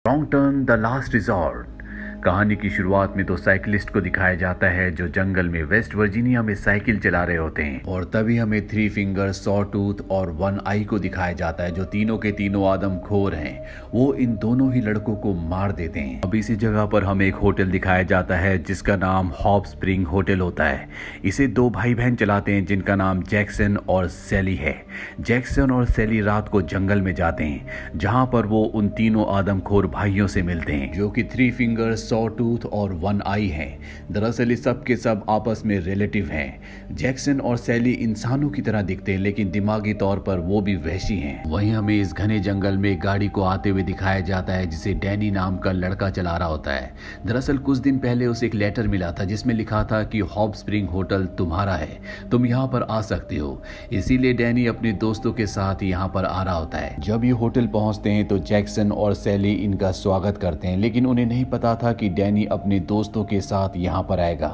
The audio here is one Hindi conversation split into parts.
Wrong turn the last resort. कहानी की शुरुआत में तो साइकिलिस्ट को दिखाया जाता है जो जंगल में वेस्ट वर्जीनिया में साइकिल चला रहे होते हैं, और तभी हमें थ्री फिंगर, सॉ टूथ और वन आई को दिखाया जाता है जो तीनों के तीनों आदमखोर हैं। वो इन दोनों ही लड़कों को मार देते हैं। अब इसी जगह पर हमें एक होटल दिखाया जाता है जिसका नाम हॉप स्प्रिंग होटल होता है। इसे दो भाई बहन चलाते हैं जिनका नाम जैक्सन और सैली है। जैक्सन और सैली रात को जंगल में जाते हैं जहां पर वो उन तीनों आदमखोर भाइयों से मिलते हैं जो कि थ्री फिंगर, सॉ टूथ और वन आई हैं। दरअसल ये सब के सब आपस में रिलेटिव हैं। जैक्सन और सैली इंसानों की तरह दिखते हैं लेकिन दिमागी तौर पर वो भी वहशी हैं। वहीं हमें इस घने जंगल में गाड़ी को आते हुए दिखाया जाता है जिसे डैनी नाम का लड़का चला रहा होता है। दरअसल कुछ दिन पहले उसे एक लेटर मिला था जिसमें लिखा था कि हॉप स्प्रिंग होटल तुम्हारा है, तुम यहाँ पर आ सकते हो। इसीलिए डैनी अपने दोस्तों के साथ यहाँ पर आ रहा होता है। जब ये होटल पहुंचते हैं तो जैक्सन और सैली इनका स्वागत करते हैं, लेकिन उन्हें नहीं पता था कि डैनी अपने दोस्तों के साथ यहाँ पर आएगा,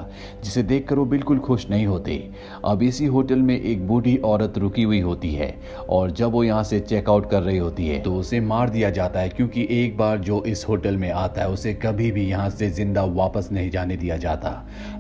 जिसे देखकर वो बिल्कुल खुश नहीं होते। अब इसी होटल में एक बूढ़ी औरत रुकी हुई होती है और जब वो यहाँ से चेकआउट कर रही होती है तो उसे मार दिया जाता है, क्योंकि एक बार जो इस होटल में आता है उसे कभी भी यहाँ से जिंदा वापस नहीं जाने दिया जाता।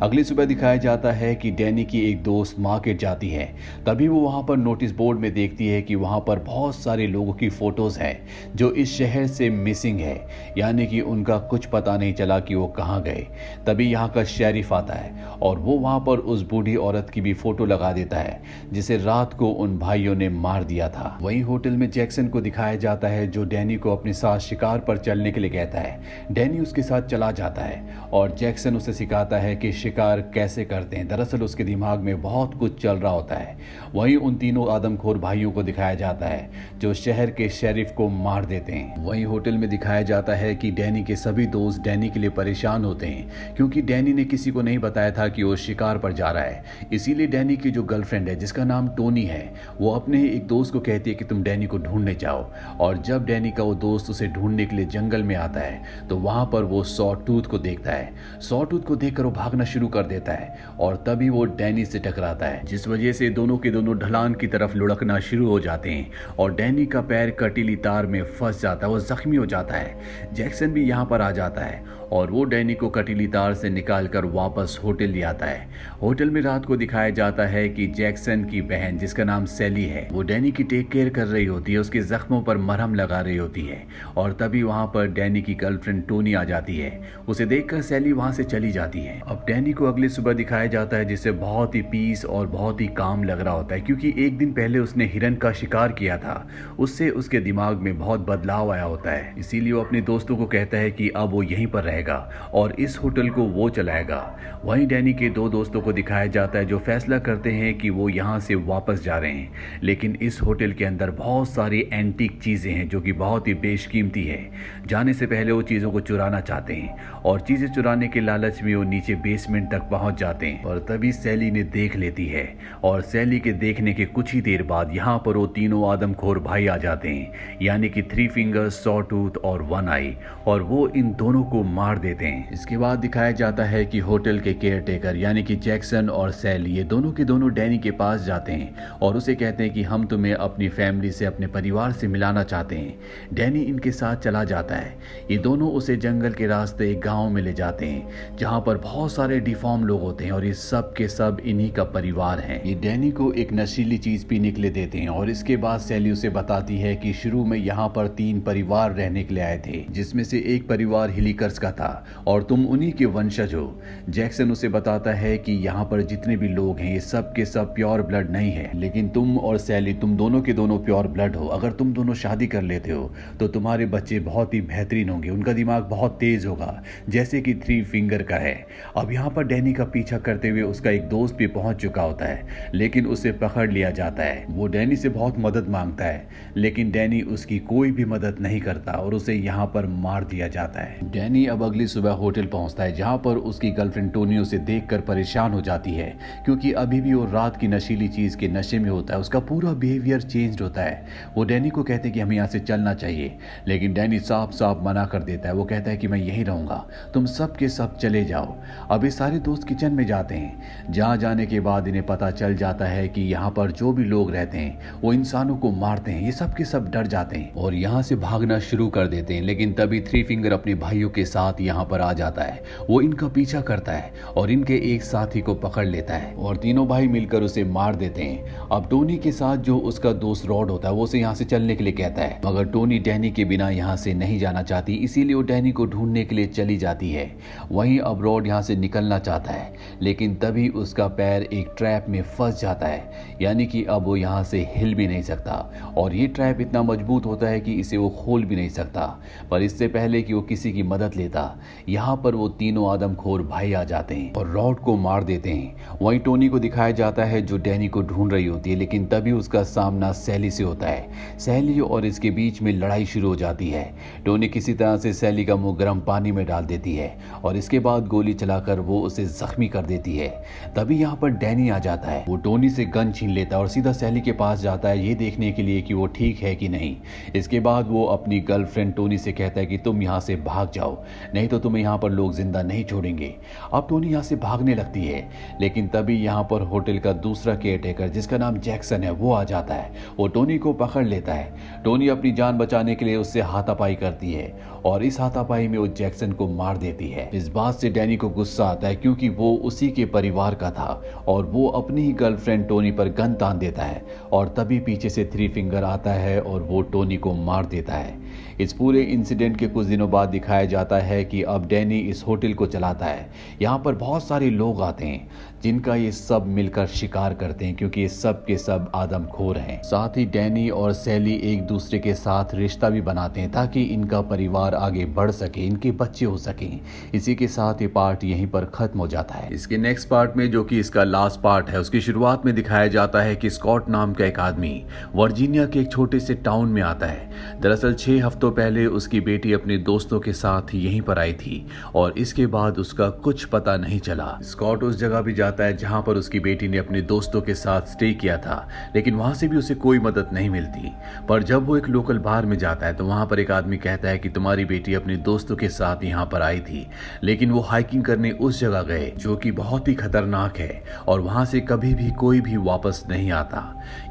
अगली सुबह दिखाया जाता है कि डैनी की एक दोस्त मार्केट जाती है। तभी वो वहाँ पर नोटिस बोर्ड में देखती है कि वहाँ पर बहुत सारे लोगों की फोटोज हैं जो इस शहर से मिसिंग है, यानी कि उनका कुछ पता नहीं चला कि वो कहाँ गए। तभी यहाँ का शेरिफ आता है और वो वहाँ पर उस बूढ़ी औरत की भी फोटो लगा देता है जिसे रात को उन भाइयों ने मार दिया था। वहीं होटल में जैक्सन को दिखाया जाता है जो डैनी को अपने साथ शिकार पर चलने के लिए कहता है। डैनी उसके साथ चला जाता है और जैक्सन उसे सिखाता है कि शिकार कैसे करते हैं। दरअसल उसके दिमाग में बहुत कुछ चल रहा होता है। वहीं उन तीनों आदमखोर भाइयों को दिखाया जाता है जो शहर के शेरिफ को मार देते हैं। वहीं होटल में दिखाया जाता है कि डैनी के सभी दोस्त डैनी के लिए परेशान होते हैं क्योंकि डैनी ने किसी को नहीं बताया था कि वो शिकार पर जा रहा है। इसीलिए डैनी की जो गर्लफ्रेंड है जिसका नाम टोनी है वो अपने एक दोस्त को कहती है कि तुम डैनी को ढूंढने जाओ। और जब डैनी का वो दोस्त उसे ढूंढने के लिए जंगल में आता है तो वहां पर वो सॉ टूथ को देखता है। सॉ टूथ को देखकर वो भागना शुरू कर देता है और तभी वो डैनी से टकराता है, जिस वजह से दोनों के दोनों ढलान की तरफ लुढ़कना शुरू हो जाते हैं और डैनी का पैर कटीली तार में फंस जाता है, वो जख्मी हो जाता है। जैक्सन भी यहाँ पर आ जाता है और वो डैनी को कटीली तार से निकालकर वापस होटल ले आता है। होटल में रात को दिखाया जाता है कि जैक्सन की बहन जिसका नाम सैली है वो डैनी की टेक केयर कर रही होती है, उसके जख्मों पर मरहम लगा रही होती है। और तभी वहां पर डैनी की गर्लफ्रेंड टोनी आ जाती है। उसे देखकर सैली वहां से चली जाती है। अब डैनी को अगली सुबह दिखाया जाता है जिसे बहुत ही पीस और बहुत ही काम लग रहा होता है, क्योंकि एक दिन पहले उसने हिरन का शिकार किया था। उससे उसके दिमाग में बहुत बदलाव आया होता है। इसीलिए वो अपने दोस्तों को कहता है कि अब वो यहीं पर और इस होटल को वो चलाएगा। वहीं डैनी के दो दोस्तों को दिखाया जाता है जो फैसला करते हैं कि वो यहाँ से वापस जा रहे हैं, लेकिन इस होटल के अंदर बहुत सारी एंटीक चीजें हैं जो कि बहुत ही बेशकीमती है। जाने से पहले वो चीजों को चुराना चाहते हैं और चीजें चुराने के लालच में वो नीचे बेसमेंट तक पहुंच जाते हैं। और तभी सैली ने देख लेती है और सैली के देखने के कुछ ही देर बाद यहाँ पर वो तीनों आदमखोर भाई आ जाते हैं, यानी कि थ्री फिंगर, सॉ टूथ और वन आई, और वो इन दोनों को मार देते हैं। इसके बाद दिखाया जाता है कि होटल के केयरटेकर यानी कि जैक्सन और सैली ये दोनों के दोनों डैनी के पास जाते हैं और उसे कहते हैं कि हम तुम्हें अपनी फैमिली से, अपने परिवार से मिलाना चाहते हैं। डैनी इनके साथ चला जाता है। ये दोनों उसे जंगल के रास्ते एक गांव में ले जाते हैं जहां पर बहुत सारे डिफॉर्म लोग होते हैं और ये सब के सब इन्हीं का परिवार है। ये डैनी को एक नशीली चीज पीने के लिए देते हैं और इसके बाद सैली उसे बताती है कि शुरू में यहाँ पर 3 परिवार रहने के लिए आए थे, जिसमें से एक परिवार हिलिकर्स का था और तुम उन्हीं के वंशज हो। जैक्सन उसे बताता है कि यहाँ पर जितने भी लोग हैं ये सब के सब प्योर ब्लड नहीं है, लेकिन तुम और सैली, तुम दोनों के दोनों प्योर ब्लड हो। अगर तुम दोनों शादी कर लेते हो तो तुम्हारे बच्चे बहुत ही बेहतरीन होंगे, उनका दिमाग बहुत तेज होगा जैसे कि थ्री फिंगर का है। अब यहाँ पर डैनी का पीछा करते हुए उसका एक दोस्त भी पहुंच चुका होता है, लेकिन उसे पकड़ लिया जाता है। वो डैनी से बहुत मदद मांगता है, लेकिन डैनी उसकी कोई भी मदद नहीं करता और उसे यहाँ पर मार दिया जाता है। डैनी अब अगली सुबह होटल पहुंचता है, जहां पर उसकी गर्लफ्रेंड टोनी उसे देखकर परेशान हो जाती है, क्योंकि अभी भी वो रात की नशीली चीज के नशे में होता है। उसका पूरा बिहेवियर चेंज होता है। वो डैनी को कहते हैं कि हमें यहाँ से चलना चाहिए, लेकिन डैनी साफ साफ मना कर देता है। वो कहता है कि मैं यहीं रहूंगा, तुम सब के सब चले जाओ। अब ये सारे दोस्त किचन में जाते हैं। जहाँ जाने के बाद इन्हें पता चल जाता है कि यहाँ पर जो भी लोग रहते हैं वो इंसानों को मारते हैं। ये सब के सब डर जाते हैं और यहाँ से भागना शुरू कर देते हैं। लेकिन तभी थ्री फिंगर अपने भाइयों के साथ यहाँ पर आ जाता है। वो इनका पीछा करता है और इनके एक साथी को पकड़ लेता है और तीनों भाई मिलकर उसे मार देते हैं। अब टोनी के साथ जो उसका दोस्त रॉड होता है वो उसे यहाँ से चलने के लिए कहता है, मगर टोनी डैनी के बिना यहाँ से नहीं जाना चाहती, इसीलिए वो डैनी को ढूंढने के लिए चली जाती है। वहीं अब रॉड यहाँ से निकलना चाहता है, लेकिन तभी उसका पैर एक ट्रैप में फंस जाता है, यानी कि अब वो यहाँ से हिल भी नहीं सकता और ये ट्रैप इतना मजबूत होता है कि इसे वो खोल भी नहीं सकता। पर इससे पहले कि वो किसी की मदद लेता, यहाँ पर वो तीनों आदमखोर भाई आ जाते हैं और रॉड को मार देते हैं। वहीं टोनी को दिखाया जाता है जो डैनी को ढूंढ रही होती है, लेकिन तभी उसका सामना सैली से होता है। सैली और इसके बीच में लड़ाई शुरू हो जाती है। टोनी किसी तरह से सैली का मुंह गर्म पानी में डाल देती है और इसके बाद गोली चलाकर वो उसे जख्मी कर देती है। तभी यहाँ पर डैनी आ जाता है। वो टोनी से गन छीन लेता है और सीधा सैली के पास जाता है, ये देखने के लिए कि वो ठीक है कि नहीं। इसके बाद वो अपनी गर्लफ्रेंड टोनी से कहता है कि तुम यहाँ से भाग जाओ, नहीं तो तुम्हें यहाँ पर लोग जिंदा नहीं छोड़ेंगे। अब टोनी यहाँ से भागने लगती है, लेकिन तभी यहाँ पर होटल का दूसरा केयरटेकर जिसका नाम जैक्सन है वो आ जाता है। वो टोनी को पकड़ लेता है। टोनी अपनी जान बचाने के लिए उससे हाथापाई करती है और इस हाथापाई में वो जैक्सन को मार देती है। इस बात से डैनी को गुस्सा आता है, क्योंकि वो उसी के परिवार का था और वो अपनी ही गर्लफ्रेंड टोनी पर गन तान देता है और तभी पीछे से थ्री फिंगर आता है और वो टोनी को मार देता है। इस पूरे इंसिडेंट के कुछ दिनों बाद दिखाया जाता है कि अब डैनी इस होटल को चलाता है। यहाँ पर बहुत सारे लोग आते हैं जिनका ये सब मिलकर शिकार करते हैं, क्योंकि ये सब के सब आदमखोर हैं। साथ ही डैनी और सैली एक दूसरे के साथ रिश्ता भी बनाते हैं ताकि इनका परिवार आगे बढ़ सके, इनके बच्चे हो सकें। इसी के साथ ये पार्ट यहीं पर खत्म हो जाता है। इसके नेक्स्ट पार्ट में, जो कि इसका लास्ट पार्ट है, उसकी शुरुआत में दिखाया जाता है कि स्कॉट नाम का एक आदमी वर्जीनिया के एक छोटे से टाउन में आता है। दरअसल 6 हफ्तों पहले उसकी बेटी अपने दोस्तों के साथ यहीं पर आई थी और इसके बाद उसका कुछ पता नहीं चला। स्कॉट उस जगह भी जाता है जहां पर उसकी बेटी ने अपने दोस्तों के साथ स्टे किया था, लेकिन वहां से भी उसे कोई मदद नहीं मिलती। पर जब वो एक लोकल बार में जाता है तो वहां पर एक आदमी कहता है कि तुम्हारी बेटी अपने दोस्तों के साथ यहाँ पर आई थी, लेकिन वो हाइकिंग करने उस जगह गए जो कि बहुत ही खतरनाक है और वहां से कभी भी कोई भी वापस नहीं आता।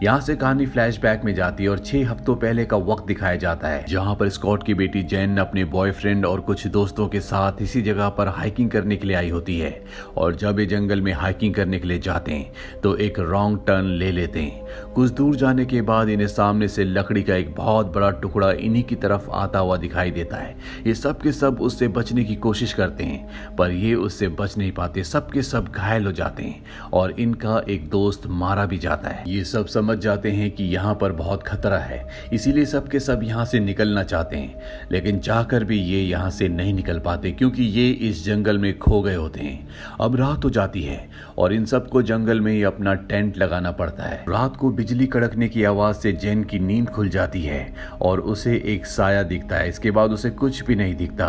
यहाँ से कहानी फ्लैशबैक में जाती है और 6 हफ्तों पहले का वक्त दिखाया जाता है, जहां पर स्कॉट की बेटी जेन अपने बॉयफ्रेंड और कुछ दोस्तों के साथ इसी जगह पर हाइकिंग करने के लिए आई होती है। और जब ये जंगल में हाइकिंग करने के लिए जाते हैं तो एक रॉन्ग टर्न ले लेते हैं। कुछ दूर जाने के बाद इन्हें सामने से लकड़ी का एक बहुत बड़ा टुकड़ा इन्हीं की तरफ आता हुआ दिखाई देता है। ये सब के सब उससे बचने की कोशिश करते हैं, पर ये उससे बच नहीं पाते। सब के सब घायल हो जाते हैं और इनका एक दोस्त मारा भी जाता है। ये सब समझ जाते हैं कि यहाँ पर बहुत खतरा है, इसीलिए सब के सब यहाँ से निकलना चाहते हैं, लेकिन चाहकर भी ये यहाँ से नहीं निकल पाते, क्योंकि ये इस जंगल में खो गए होते हैं। अब रात हो जाती है और इन सबको जंगल में ही अपना टेंट लगाना पड़ता है। रात को बिजली कड़कने की आवाज से जेन की नींद खुल जाती है और उसे एक साया दिखता है। इसके बाद उसे कुछ भी नहीं दिखता।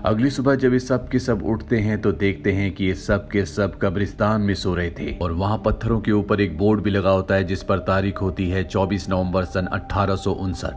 अगली सुबह जब ये सब के सब उठते हैं तो देखते हैं कि ये सब के सब कब्रिस्तान में सो रहे थे और वहां पत्थरों के ऊपर एक बोर्ड भी लगा होता है जिस पर तारीख होती है 24 नवंबर सन 1859।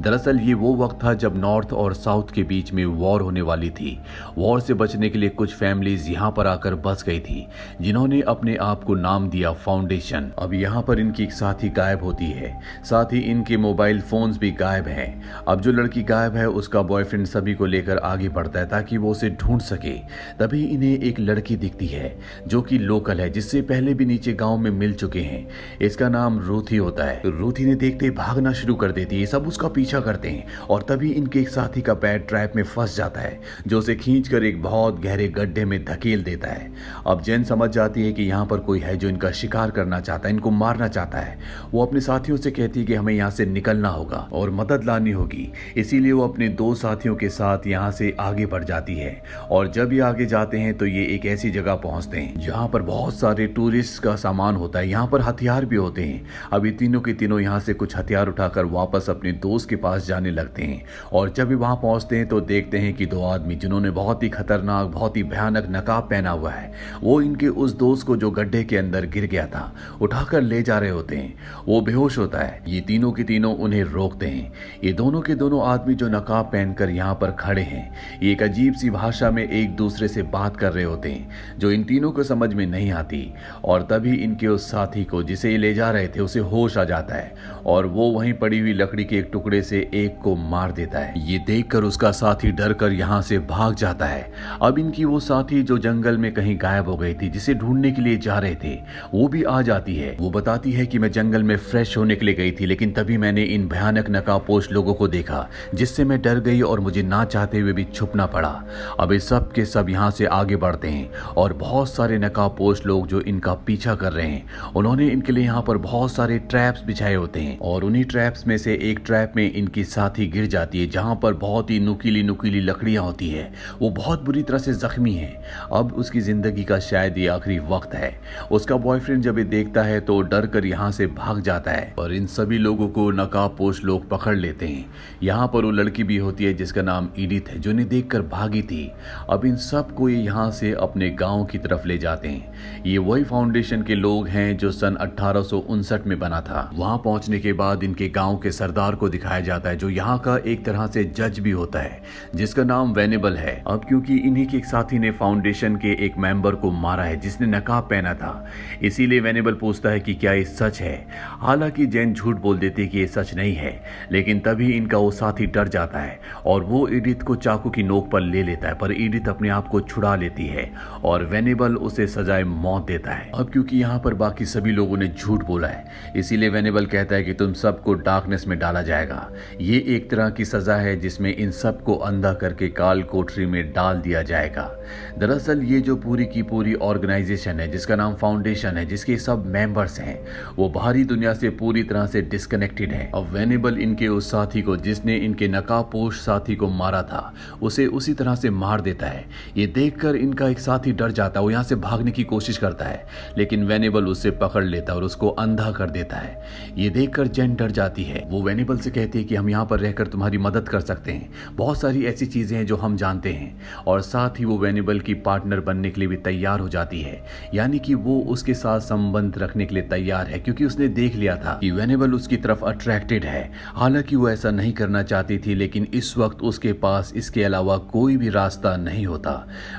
दरअसल ये वो वक्त था जब नॉर्थ और साउथ के बीच में वॉर होने वाली थी। वॉर से बचने के लिए कुछ फैमिलीज यहाँ पर आकर बस गई थी, जिन्होंने अपने आप को नाम दिया फाउंडेशन। अब यहाँ पर इनकी एक साथी गायब होती है, साथ ही इनके मोबाइल फोन्स भी गायब हैं। अब जो लड़की गायब है उसका बॉयफ्रेंड सभी को लेकर आगे बढ़ता है ताकि वो उसे ढूंढ सके। तभी इन्हें एक लड़की दिखती है जो कि लोकल है, जिससे पहले भी नीचे गांव में मिल चुके हैं। इसका नाम रूथी होता है। रूथी ने देखते ही भागना शुरू कर देती है। सब उसका पीछा करते हैं और तभी इनके एक साथी का पैर ट्रैप में फंस जाता है, जो उसे खींचकर एक बहुत गहरे गड्ढे में धकेल देता है। अब जेन समझ जाती है कि यहाँ पर कोई है जो इनका शिकार करना चाहता है, इनको मारना चाहता है। वो अपने साथियों से कहती है कि हमें यहाँ से निकलना होगा और मदद लानी होगी। इसीलिए वो अपने 2 साथियों के साथ यहाँ से आगे बढ़ जाती है और जब ये आगे जाते हैं तो ये एक ऐसी जगह पहुंचते हैं जहाँ पर बहुत सारे टूरिस्ट का सामान होता है। यहाँ पर हथियार भी होते हैं। अब ये तीनों के तीनों यहाँ से कुछ हथियार उठाकर वापस अपने दोस्त के पास जाने लगते हैं। हैं और जब वे वहां पहुंचते हैं तो देखते हैं कि दो आदमी जिन्होंने बहुत ही खतरनाक, बहुत ही भयानक नकाब पहना हुआ है, वो इनके उस दोस्त को जो गड्ढे के अंदर गिर गया था उठाकर ले जा रहे होते हैं। वो बेहोश होता है। ये तीनों के तीनों उन्हें रोकते हैं। ये दोनों के दोनों आदमी जो नकाब पहनकर यहाँ पर खड़े हैं, ये एक अजीब सी भाषा में एक दूसरे से बात कर रहे होते हैं जो इन तीनों को समझ में नहीं आती। और तभी इनके उस साथी को जिसे ये ले जा रहे थे उसे होश आ जाता है और वो वहीं पड़ी हुई लकड़ी के एक टुकड़े से एक को मार देता है। ये देखकर उसका साथी डर कर यहाँ से भाग जाता है। अब इनकी वो साथी जो जंगल में कहीं गायब हो गई थी, जिसे ढूंढने के लिए जा रहे थे, वो भी आ जाती है। वो बताती है कि मैं जंगल में फ्रेश होने के लिए गई थी, लेकिन तभी मैंने इन भयानक नकाबपोश लोगों को देखा जिससे मैं डर गई और मुझे ना चाहते हुए भी छुपना पड़ा। अब ये सब के सब यहाँ से आगे बढ़ते हैं और बहुत सारे नकाबपोश लोग जो इनका पीछा कर रहे हैं, उन्होंने इनके लिए यहाँ पर बहुत सारे ट्रैप्स बिछाए होते हैं और उन्हीं ट्रैप्स में से एक ट्रैप में इनकी साथी गिर जाती है जहाँ पर बहुत ही नुकीली नुकीली लकड़ियां होती है। वो बहुत बुरी तरह से जख्मी है। अब उसकी जिंदगी का शायद ये आखिरी वक्त है। उसका बॉयफ्रेंड जब ये देखता है तो डर कर यहाँ से भाग जाता है और इन सभी लोगों को नकाबपोश लोग पकड़ लेते हैं। यहाँ पर वो लड़की भी होती है जिसका नाम एडिथ है, जो इन्हें देखकर भागी थी। अब इन सब को ये यहाँ से अपने गांव की तरफ ले जाते हैं। ये वही फाउंडेशन के लोग हैं जो सन 1859 में बना था। वहां पहुंचने के बाद इनके गांव के सरदार को दिखाया जाता है जो यहाँ का एक तरह से जज भी होता है, जिसका नाम वेनेबल है। अब क्योंकि इन्हीं के एक साथी ने फाउंडेशन के एक मेंबर को मारा है जिसने नकाब पहना था, इसीलिए वेनेबल पूछता है कि क्या ये सच है। हालांकि जैन झूठ बोल देती है कि ये सच नहीं है, लेकिन तभी इनका वो साथी डर जाता है और वो एडिथ को चाकू की नोक पर ले लेता है, पर एडिथ अपने आप को छुड़ा लेती है और वेनेबल उसे सजाए मौत देता है। अब क्योंकि यहाँ पर बाकी सभी लोगों ने झूठ बोला है, इसीलिए वेनेबल कहता है कि तुम सबको डार्कनेस में डाला जाएगा। ये एक तरह की सजा है जिसमें इन सबको अंधा करके काल कोठरी में डाल दिया जाएगा। दरअसल ये जो पूरी की पूरी ऑर्गेनाइजेशन है जिसका नाम फाउंडेशन है, जिसके सब मेंबर्स हैं, वो बाहरी दुनिया से पूरी तरह से डिस्कनेक्टेड है। अब वेनेबल इनके उस साथी को जिसने इनके नकाबपोश साथी को मारा था उसे उसी तरह से मार देता है। ये देखकर इनका एक साथी डर जाता है। वो यहाँ से भागने की कोशिश करता है, लेकिन वेनेबल उसे पकड़ लेता है और उसको अंधा कर देता है। ये देखकर जेन डर जाती है। वो वेनेबल से कहती है कि हम यहाँ पर रहकर तुम्हारी मदद कर सकते हैं, बहुत सारी ऐसी चीजें हैं जो हम जानते हैं। और साथ ही वो वेनेबल की पार्टनर बनने के लिए भी तैयार हो जाती है, यानी कि वो उसके साथ संबंध रखने के लिए तैयार है, क्योंकि उसने देख लिया था कि वेनेबल उसकी तरफ अट्रैक्टेड है। हालांकि वो ऐसा नहीं करना चाहती थी, लेकिन इस वक्त उसके पास इसके अलावा कोई भी रास्ता नहीं होता।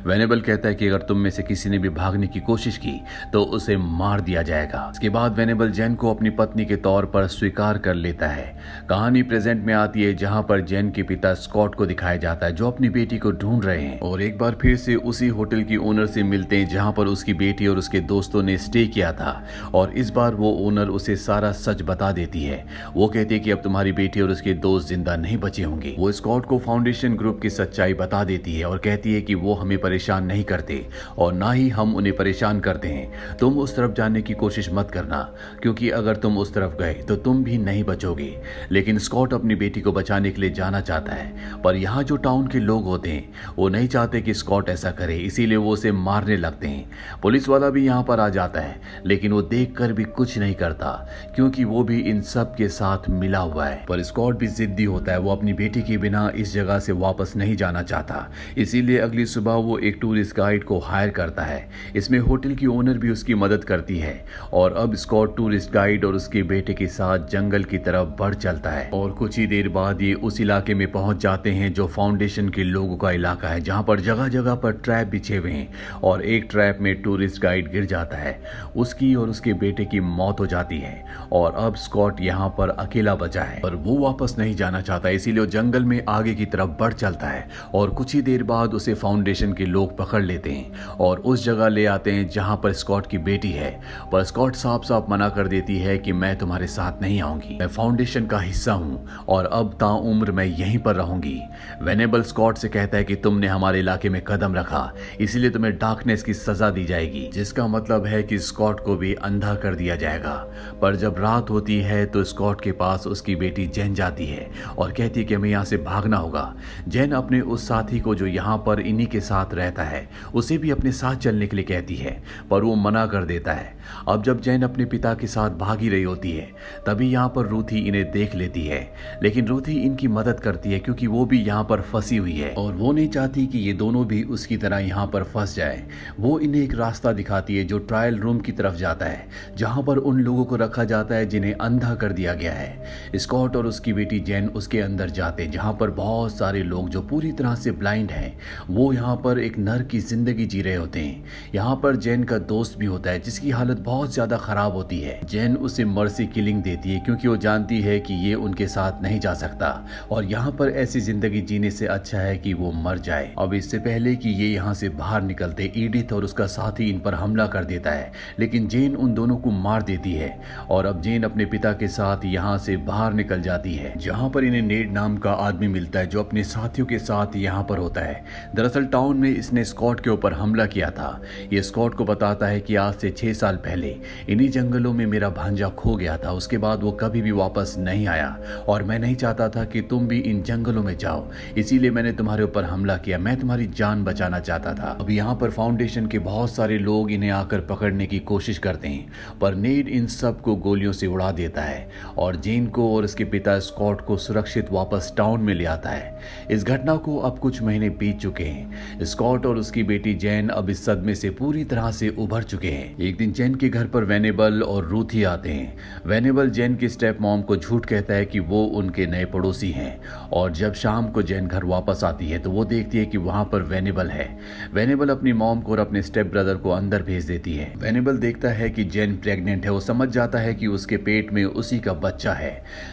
वेनेबल कहता है कि अगर तुम में से किसी ने भी भागने की कोशिश की तो उसे मार दिया जाएगा। इसके बाद वेनेबल जेन को अपनी पत्नी के तौर पर स्वीकार कर लेता है। कहानी प्रेजेंट में आती है जहां पर जेन के पिता स्कॉट को दिखाया जाता है जो अपनी बेटी को ढूंढ रहे हैं और एक बार फिर से उसी होटल की ओनर से मिलते हैं जहां पर उसकी बेटी और उसके दोस्तों ने स्टे किया था। और इस बार वो ओनर उसे सारा सच बता देती है। वो कहती है कि अब तुम्हारी बेटी और उसके दोस्त जिंदा नहीं बचे होंगे। वो स्कॉट को फाउंडेशन ग्रुप की सच्चाई बता देती है और कहती है कि वो हमें परेशान नहीं करते और ना ही हम उन्हें परेशान करते हैं। तुम उस तरफ जाने की कोशिश मत करना, क्योंकि अगर तुम उस तरफ गए तो तुम भी नहीं बचोगे। लेकिन स्कॉट अपनी बेटी को बचाने के लिए जाना चाहता है, पर यहाँ जो टाउन के लोग होते हैं वो नहीं चाहते कि स्कॉट ऐसा करे, इसीलिए वो उसे मारने लगते हैं। पुलिस वाला भी यहाँ पर आ जाता है, लेकिन वो देखकर भी कुछ नहीं करता, क्योंकि वो भी इन सब के साथ मिला हुआ है। पर स्कॉट भी जिद्दी होता है। वो अपनी बेटी के बिना इस जगह से वापस नहीं जाना चाहता, इसीलिए अगली सुबह वो एक टूरिस्ट गाइड को हायर करता है। इसमें होटल की ओनर भी उसकी मदद करती है और अब स्कॉट टूरिस्ट गाइड और उसके बेटे के साथ जंगल की तरफ बढ़ चलता है। और कुछ ही देर बाद ये उस इलाके में पहुंच जाते हैं जो फाउंडेशन के लोगों का इलाका है, जहां पर जगह जगह पर ट्रैप बिछे हुए हैं और एक ट्रैप में टूरिस्ट गाइड गिर जाता है। उसकी और उसके बेटे की मौत हो जाती है और अब स्कॉट यहाँ पर अकेला बचा है, पर वो वापस नहीं जाना चाहता, इसीलिए वो जंगल में आगे की तरफ बढ़ चलता है। और कुछ ही देर बाद उसे फाउंडेशन के लोग पकड़ लेते हैं और उस जगह ले आते हैं जहां पर स्कॉट की बेटी है। पर स्कॉट साफ साफ मना कर देती है कि मैं तुम्हारे साथ नहीं आऊंगी, मैं फाउंडेशन का हिस्सा हूं और अब ताउम्र मैं यहीं पर रहूंगी। वेनेबल स्कॉट से कहता है कि तुमने हमारे इलाके में कदम रखा, इसीलिए तुम्हें डार्कनेस की सजा दी जाएगी, जिसका मतलब है कि स्कॉट को भी अंधा कर दिया जाएगा। पर जब रात होती है तो स्कॉट के पास उसकी बेटी जेन जाती है और कहती है कि हमें यहाँ से भागना होगा। जेन अपने उस साथी को जो यहाँ पर इन्हीं के साथ रहता है उसे भी अपने साथ चलने के लिए कहती है, पर वो मना कर देता है। अब जब जेन अपने पिता के साथ भागी रही होती है तभी यहाँ पर रूथी इन्हें देख लेती है, लेकिन रूथी इनकी मदद करती है क्योंकि वो भी यहाँ पर फंसी हुई है और वो नहीं चाहती कि ये दोनों भी उसकी तरह यहाँ पर फंस जाए। वो इन्हें एक रास्ता दिखाती है जो ट्रायल रूम की तरफ जाता है, जहाँ पर उन लोगों को रखा जाता है जिन्हें अंधा कर दिया गया है। स्कॉट और उसकी बेटी जेन उसके अंदर जाते हैं, जहाँ पर बहुत सारे लोग जो पूरी तरह से ब्लाइंड हैं, वो यहाँ पर एक नर की जिंदगी जी रहे होते हैं। यहाँ पर जेन का दोस्त भी होता है जिसकी हालत बहुत ज्यादा खराब होती है। जेन उसे मर्सी किलिंग देती है क्योंकि वो जानती है कि ये उनके साथ नहीं जा सकता और यहाँ पर ऐसी जिंदगी जीने से अच्छा है कि वो मर जाए। अब इससे पहले कि ये यहाँ से बाहर निकलते, एडिथ और उसका साथी इन पर हमला कर देता है, लेकिन जेन उन दोनों को मार देती है और अब जेन अपने पिता के साथ यहाँ से बाहर निकल जाती है, जहाँ पर इन्हें नेड नाम का आदमी मिलता है जो अपने साथियों के साथ यहाँ पर होता है। दरअसल टाउन में इसने स्कॉट के ऊपर हमला किया था। ये स्कॉट को बताता है कि आज से 6 साल पहले इन्हीं जंगलों में मेरा भांजा खो गया था, उसके बाद वो कभी भी वापस नहीं आया और मैं नहीं चाहता था कि तुम भी इन जंगलों में जाओ, इसीलिए मैंने तुम्हारे ऊपर हमला किया। मैं तुम्हारी जान बचाना चाहता था। अब यहाँ पर फाउंडेशन के बहुत सारे लोग इन्हें आकर पकड़ने की कोशिश करते हैं, पर नेड इन सब को गोलियों से उड़ा देता है और जेन को और उसके पिता स्कॉट को सुरक्षित वापस टाउन में ले आता है। इस घटना को अब कुछ महीने बीत चुके हैं। स्कॉट और उसकी बेटी जेन अब इस सदमे से पूरी तरह से उभर चुके हैं। एक दिन जेन के घर पर वेनेबल और रूथी आते हैं। वेनेबल जेन की स्टेप मॉम को झूठ कहता है कि वो उनके नए पड़ोसी हैं और जब शाम को जेन घर वापस आती है तो वो देखती है कि वहां पर वेनेबल है। वेनेबल अपनी मॉम को और अपने स्टेप ब्रदर को अंदर भेज देती है। वेनेबल देखता है कि जेन प्रेग्नेंट है। वो समझ जाता है कि उसके पेट में उसी का बच्चा है।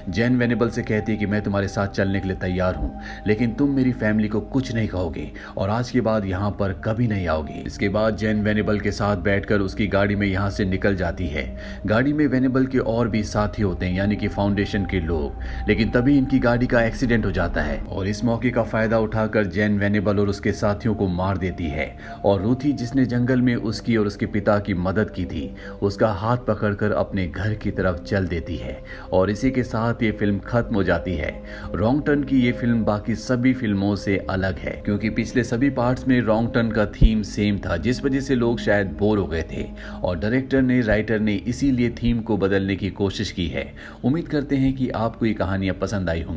जेन वेनेबल से कहती है कि मैं तुम्हारे साथ चलने के लिए तैयार हूँ, लेकिन तुम मेरी फैमिली को कुछ नहीं कहोगे और आज के बाद यहाँ पर कभी नहीं आओगे। इसके बाद जेन वेनेबल के साथ बैठकर उसकी गाड़ी में यहाँ से निकल जाती है। गाड़ी में वेनेबल के और भी साथी होते हैं, यानी कि फाउंडेशन के लोग, लेकिन तभी इनकी गाड़ी का एक्सीडेंट हो जाता है और इस मौके का फायदा उठाकर जेन वेनेबल और उसके साथियों को मार देती है और रूथी, जिसने जंगल में उसकी और उसके पिता की मदद की थी, उसका हाथ पकड़कर अपने घर की तरफ चल देती है और इसी के साथ ये फिल्म खत्म हो जाती है। रॉन्ग टर्न की ये फिल्म बाकी सभी फिल्मों से अलग है क्योंकि पिछले सभी पार्ट्स में रॉन्ग टर्न का थीम सेम था, जिस वजह से लोग शायद बोर हो गए थे और डायरेक्टर ने, राइटर ने इसीलिए थीम को बदलने की कोशिश की है। उम्मीद करते हैं कि आपको ये कहानियां पसंद आई होंगी।